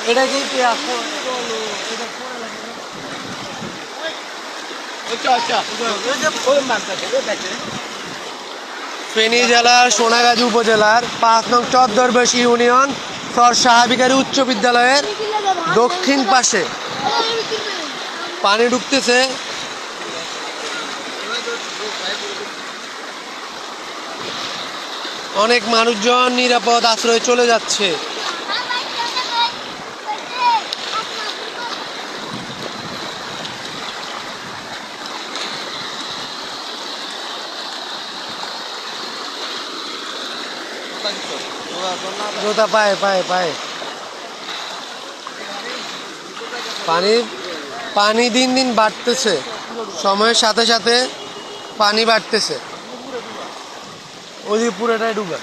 এটা কি ফেনী জেলার সোনাগাজী উপজেলার ৫ নং চরদরবেশী ইউনিয়ন সর সাহাবিকারী উচ্চ বিদ্যালয়ের দক্ষিণ পাশে পানি ঢুকতেছে। অনেক মানুষজন নিরাপদ আশ্রয়ে চলে যাচ্ছে। জোতা পায়ে পায়ে পায়ে পানি দিন দিন বাড়তেছে, সময়ের সাথে সাথে পানি বাড়তেছে। ওই পুরোটাই ডুবে।